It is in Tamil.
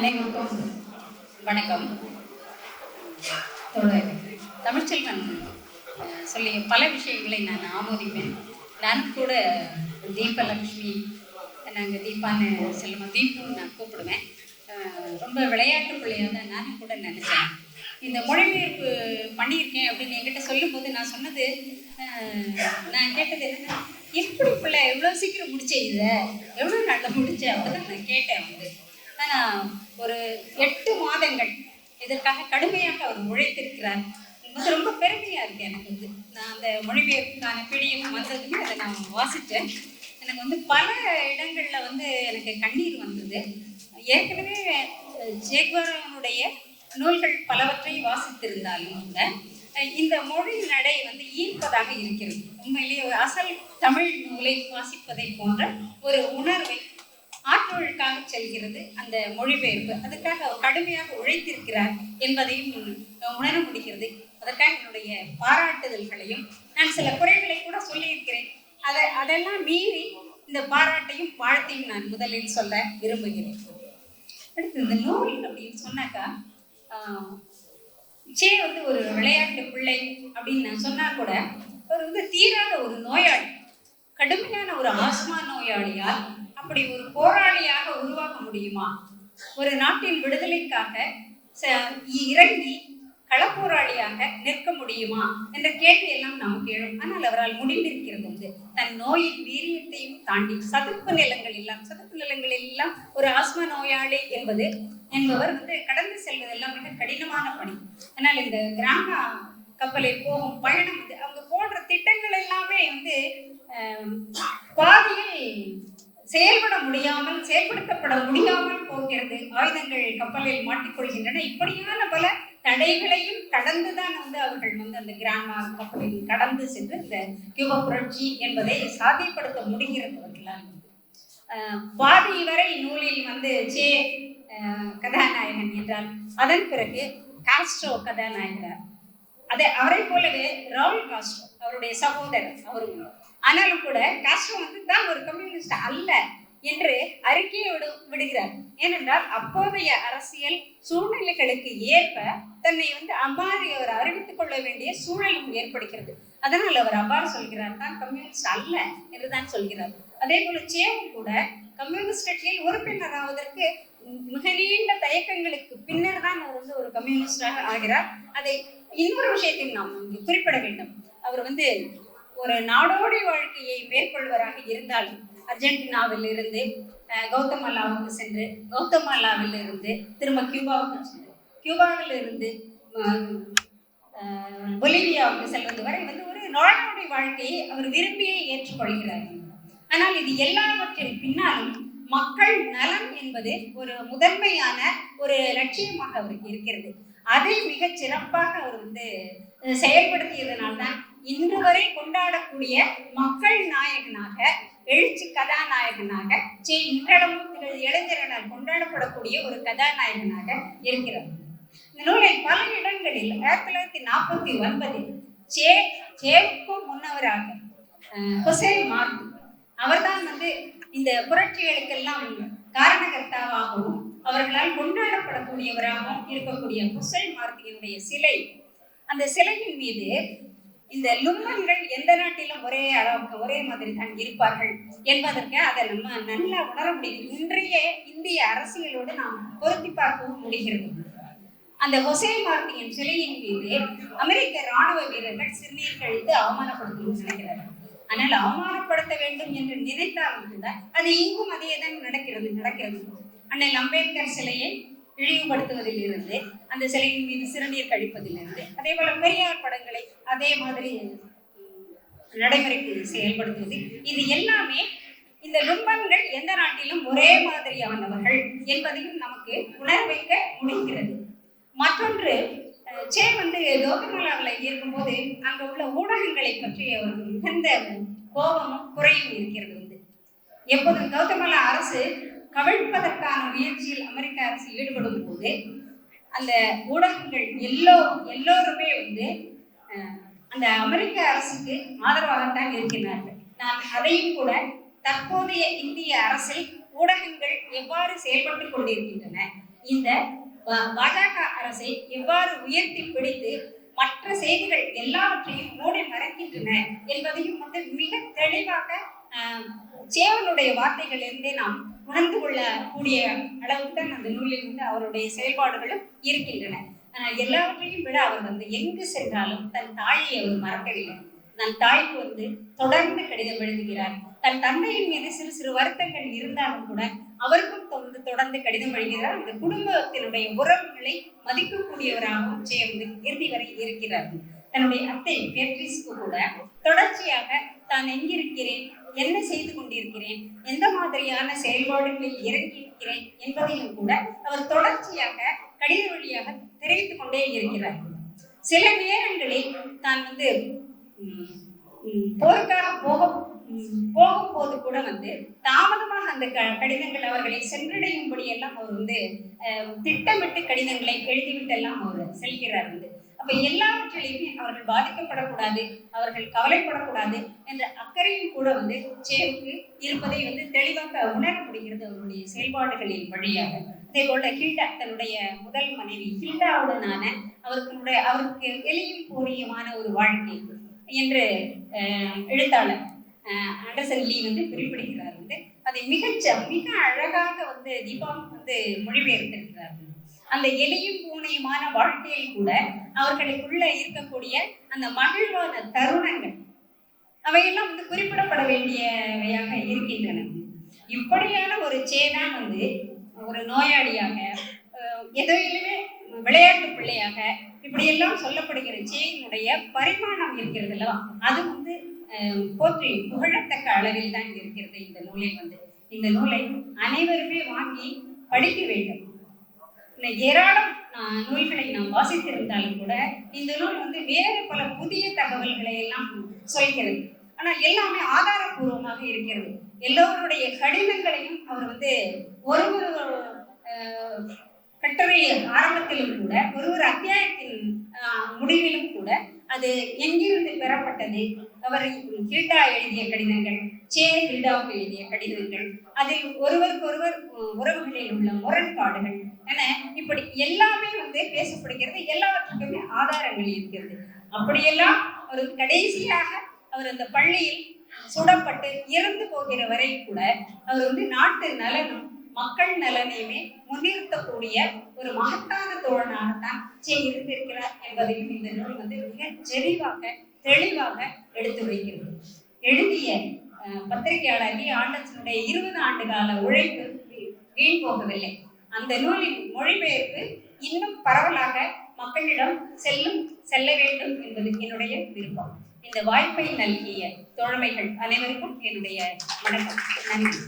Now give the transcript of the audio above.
அனைவருக்கும் வணக்கம். தமிழ்ச்செல்வன் சொல்லிய பல விஷயங்களை நான் ஆமோதிப்பேன். நானும் கூட தீபலட்சுமி, நாங்கள் தீபான்னு செல்லுவோம், தீபுன்னு நான் கூப்பிடுவேன். ரொம்ப விளையாட்டு பிள்ளையாக தான் நானும் கூட நினச்சேன். இந்த மொழிபெயர்ப்பு பண்ணியிருக்கேன் அப்படின்னு என்கிட்ட சொல்லும்போது நான் சொன்னது, நான் கேட்டது என்னன்னா, எப்படி பிள்ளை எவ்வளோ சீக்கிரம் முடிச்சேன், இதை எவ்வளோ நாளில் முடித்தேன் அப்படின்னு நான் கேட்டேன். ஆனால் ஒரு 8 மாதங்கள் இதற்காக கடுமையாக அவர் உழைத்திருக்கிறார். ரொம்ப பெருமையாக இருக்குது எனக்கு. நான் அந்த மொழிபெயர்ப்புக்கான பிடிஎஃப் வந்ததுமே அதை நான் வாசித்தேன். எனக்கு பல இடங்களில் எனக்கு கண்ணீர் வந்தது. ஏற்கனவே சேக்வாரனுடைய நூல்கள் பலவற்றை வாசித்திருந்தாலும் கூட இந்த மொழி நடை ஈர்ப்பதாக இருக்கிறது. உண்மையிலேயே ஒரு அசல் தமிழ் நூலை வாசிப்பதை போன்ற ஒரு உணர்வை ஆற்றொழுக்காக செல்கிறது அந்த மொழிபெயர்ப்பு. அதற்காக அவர் கடுமையாக உழைத்திருக்கிறார் என்பதையும் உணர முடிகிறது. அதற்காக என்னுடைய பாராட்டுதல்களையும், நான் சில குறைகளை கூட சொல்லியிருக்கிறேன், அதெல்லாம் மீறி இந்த பாராட்டையும் வாழ்த்தையும் நான் முதலில் சொல்ல விரும்புகிறேன். அடுத்து இந்த நூல் அப்படின்னு சொன்னாக்கா, ஒரு விளையாட்டு பிள்ளை அப்படின்னு நான் சொன்னா கூட அவர் தீராத ஒரு நோயாளி, கடுமையான ஒரு ஆஸ்மா நோயாளியால் அப்படி ஒரு போராளியாக உருவாக்க முடியுமா? ஒரு நாட்டின் விடுதலைக்காக இறங்கி களப்போராளியாக நிற்க முடியுமா என்ற கேள்வியெல்லாம் நமக்கு எழும். ஆனால் அவரால் முடிந்திருக்கிறது. தன் நோயின் வீரியத்தையும் தாண்டி சதுப்பு நிலங்கள் எல்லாம் ஒரு ஆஸ்மா நோயாளி என்பவர் கடந்து செல்வதெல்லாம் மிக கடினமான பணி. ஆனால் இந்த கிராம கப்பலில் போகும் பயணம் அவங்க போன்ற திட்டங்கள் எல்லாமே பாதியில் செயல்படுத்தப்பட முடியாமல் போகிறது. ஆயுதங்கள் கப்பலில் மாட்டிக்கொள்கின்றன. இப்படியான பல தடைகளையும் கடந்துதான் அவர்கள் அந்த கிராம கப்பலில் கடந்து சென்று இந்த கியூபா புரட்சி என்பதை சாத்தியப்படுத்த முடிகிறது அவர்களால். பாதி வரை நூலில் சே கதாநாயகன் என்றால், அதன் பிறகு காஸ்ட்ரோ கதாநாயகர். அவரை போலவே ரவுல் காஸ்ட்ரோ அவருடைய சகோதரர் அவரும். ஆனாலும் கூட காஸ்ட்ரோ தான் ஒரு கம்யூனிஸ்ட் அல்ல என்று அறிக்கையை விடுகிறார். ஏனென்றால் அப்போதைய அரசியல் சூழ்நிலைகளுக்கு ஏற்ப தன்னை அவ்வாறு அவர் அறிவித்துக் கொள்ள வேண்டிய சூழலும் ஏற்படுகிறது. அதனால் அவர் அவ்வாறு சொல்கிறார், தான் கம்யூனிஸ்ட் அல்ல என்றுதான் சொல்கிறார். அதே போல சேவும் கூட கம்யூனிஸ்ட் கட்சியில் உறுப்பினராவதற்கு மிக நீண்ட தயக்கங்களுக்கு பின்னர் தான் அவர் ஒரு கம்யூனிஸ்டாக ஆகிறார். அதை இன்னொரு விஷயத்தையும் நாம் குறிப்பிட வேண்டும். அவர் ஒரு நாடோடி வாழ்க்கையை மேற்கொள்வராக இருந்தாலும் அர்ஜென்டினாவில் இருந்து கௌதமாலாவுக்கு சென்று, கௌதமாலாவில் இருந்து திரும்ப கியூபாவுக்கு சென்று, கியூபாவில் இருந்து பொலிவியாவுக்கு செல்வது வரை ஒரு நாடோடி வாழ்க்கையை அவர் விரும்பியே ஏற்றுக்கொள்கிறார். ஆனால் இது எல்லாவற்றின் பின்னாலும் மக்கள் நலம் என்பது ஒரு முதன்மையான ஒரு லட்சியமாக அவருக்கு இருக்கிறது. அதை மிகச் சிறப்பாக அவர் செயல்படுத்தியதனால்தான் இன்று வரை கொண்டாடக்கூடிய மக்கள் நாயகனாக, எழுச்சி கதாநாயகனாக இன்றளவும் இளைஞர்களால் கொண்டாடப்படக்கூடிய ஒரு கதாநாயகனாக இருக்கிறார். இந்த நூலை பல இடங்களில் 1949 சேவுக்கும் முன்னவராக ஹொசே மார்டி அவர்தான் இந்த புரட்சிகளுக்கெல்லாம் காரணகர்த்தாவாகவும் அவர்களால் கொண்டாடப்படக்கூடியவராகவும் இருக்கக்கூடிய ஹொசே மார்டியினுடைய சிலை, அந்த சிலையின் மீது இந்த லும்மன்கள் எந்த நாட்டிலும் ஒரே அளவுக்கு ஒரே மாதிரி தான் இருப்பார்கள் என்பதற்கு அதை நம்ம நல்லா உணர முடியும். இன்றைய இந்திய அரசியலோடு நாம் பொருத்தி பார்க்கவும் முடிகிறது. அந்த ஹொசே மார்டியின் சிலையின் மீது அமெரிக்க ராணுவ வீரர்கள் சிறுநீர் கழித்து அவமானப்படுத்தணும்னு நினைக்கிறார்கள். ஆனால் அவமானப்படுத்த வேண்டும் என்று நினைத்தாலும் கூட அது இங்கும் அதே தான் நடக்கிறது. அண்ணல் அம்பேத்கர் சிலையை இழிவுபடுத்துவதில் இருந்து, அந்த சிலையின் மீது சிறுநீர் கழிப்பதிலிருந்து, அதே போல பெரியார் படங்களை அதே மாதிரி நடைமுறைக்கு செயல்படுத்துவது, இது எல்லாமே இந்த லும்பன்கள் எந்த நாட்டிலும் ஒரே மாதிரியானவர்கள் என்பதையும் நமக்கு உணர வைக்க முடிகிறது. மற்றொன்று, சே கௌதமாலாவில் இருக்கும்போது அங்க உள்ள ஊடகங்களை பற்றி அவருக்கு மிகுந்த கோபமும் குறையும் இருக்கிறது. எப்போதும் கௌதமாலா அரசு கவிழ்ப்பதற்கான முயற்சியில் அமெரிக்க அரசு ஈடுபடும் போது அந்த ஊடகங்கள் எல்லோருமே அந்த அமெரிக்க அரசுக்கு ஆதரவாகத்தான் இருக்கிறார்கள். நான் அதையும் கூட தற்போதைய இந்திய அரசில் ஊடகங்கள் எவ்வாறு செயல்பட்டுக் கொண்டிருக்கின்றன, இந்த பாஜக அரசை எவ்வாறு உயர்த்தி பிடித்து மற்ற செய்திகள் எல்லாவற்றையும் மூடி மறைக்கின்றன என்பதையும் வந்து மிக தெளிவாக சேவனுடைய வார்த்தைகளிலிருந்தே நாம் உணர்ந்து கொள்ளக்கூடிய அளவுக்கு தான் அந்த நூலில் வந்து அவருடைய செயல்பாடுகளும் இருக்கின்றன. எல்லாவற்றையும் விட அவர் வந்து எங்கு சென்றாலும் தன் தாயை அவர் மறக்கவில்லை. தன் தாய்க்கு வந்து தொடர்ந்து கடிதம் எழுதுகிறார். தன் தந்தையின் மீது சிறு சிறு வருத்தங்கள் இருந்தாலும் கூட அவருக்கும் தொடர்ந்து கடிதம் எழுதுகிறார். இந்த குடும்பத்தினுடைய உறவுகளை மதிக்கக்கூடியவராகவும் வந்து இறுதி வரை இருக்கிறார். தன்னுடைய அத்தை பேட்ரிஸ்க்கு கூட தொடர்ச்சியாக தான் எங்கிருக்கிறேன், என்ன செய்து கொண்டிருக்கிறேன், எந்த மாதிரியான செயல்பாடுகளில் இறங்கியிருக்கிறேன் என்பதையும் கூட அவர் தொடர்ச்சியாக கடித வழியாக தெரிவித்துக் கொண்டே இருக்கிறார். சில நேரங்களில் தான் வந்து போருக்காக போகும்போது கூட வந்து தாமதமாக அந்த கடிதங்கள் அவர்களை சென்றடையும்படி எல்லாம் அவர் வந்து திட்டமிட்டு கடிதங்களை எழுதிவிட்டு எல்லாம் அவர் செல்கிறார். அப்ப எல்லாவற்றிலையுமே அவர்கள் பாதிக்கப்படக்கூடாது, அவர்கள் கவலைப்படக்கூடாது என்ற அக்கறையும் கூட வந்து சேவுக்கு இருப்பதை வந்து தெளிவாக உணர முடிகிறது அவருடைய செயல்பாடுகளின் வழியாக. அதே போல ஹில்டா தன்னுடைய முதல் மனைவி ஹில்டாவுடனான அவருக்கு எளியும் பூரியமான ஒரு வாழ்க்கை என்று எழுத்தாளர் ஆண்டர்சன் லீ வந்து குறிப்பிடுகிறார். அதை மிக அழகாக வந்து தீபா வந்து மொழிபெயர்த்திருக்கிறார். அந்த எளியும் பூனையுமான வாழ்க்கையில் கூட அவர்களுக்குள்ள இருக்கக்கூடிய அந்த மகிழ்வான தருணங்கள் அவையெல்லாம் வந்து குறிப்பிடப்பட வேண்டியவையாக இருக்கின்றன. இப்படியான ஒரு சேதான் வந்து ஒரு நோயாளியாக எதையிலுமே விளையாட்டு பிள்ளையாக இப்படியெல்லாம் சொல்லப்படுகிற சேயினுடைய பரிமாணம் இருக்கிறது அல்லவா, அது வந்து போற்றி புகழத்தக்க அளவில் தான் இருக்கிறது. இந்த நூலை அனைவருமே வாங்கி படிக்க வேண்டும். ஏராளம் நூல்களை நாம் வாசித்திருந்தாலும் கூட இந்த நூல் வந்து வேறு பல புதிய தகவல்களை எல்லாம் சொல்கிறது. ஆனால் எல்லாமே ஆதாரபூர்வமாக இருக்கிறது. எல்லோருடைய கடிதங்களையும் அவர் வந்து ஒரு கட்டுரை ஆரம்பத்திலும் கூட ஒரு அத்தியாயத்தின் முடிவிலும் கூட அது எங்கிருந்து பெறப்பட்டது, அவர் ஹில்டா எழுதிய கடிதங்கள், ஹில்டாவுக்கு எழுதிய கடிதங்கள், அதில் ஒருவருக்கொருவர் உறவுகளில் உள்ள முரண்பாடுகள் என இப்படி எல்லாமே வந்து பேசப்படுகிறது. எல்லாவற்றுக்குமே ஆதாரங்கள் இருக்கிறது. அப்படியெல்லாம் ஒரு கடைசியாக அவர் அந்த பள்ளியில் சுடப்பட்டு இறந்து போகிற வரை கூட அவர் வந்து நாட்டு நலனும் மக்கள் நலனையுமே முன்னிறுத்தக்கூடிய ஒரு மகத்தான தோழனாகத்தான் இருந்திருக்கிறார் என்பதையும் இந்த நூல் வந்து மிக தெளிவாக எடுத்து வைக்கிறது. எழுதிய பத்திரிகையாளர் லீ ஆண்டர்சனுடைய 20 ஆண்டு கால உழைப்பு வீண் போகவில்லை. அந்த நூலின் மொழிபெயர்ப்பு இன்னும் பரவலாக மக்களிடம் செல்ல வேண்டும் என்பது என்னுடைய விருப்பம். இந்த வாய்ப்பை நல்கிய தோழமைகள் அனைவருக்கும் என்னுடைய வணக்கம். நன்றி.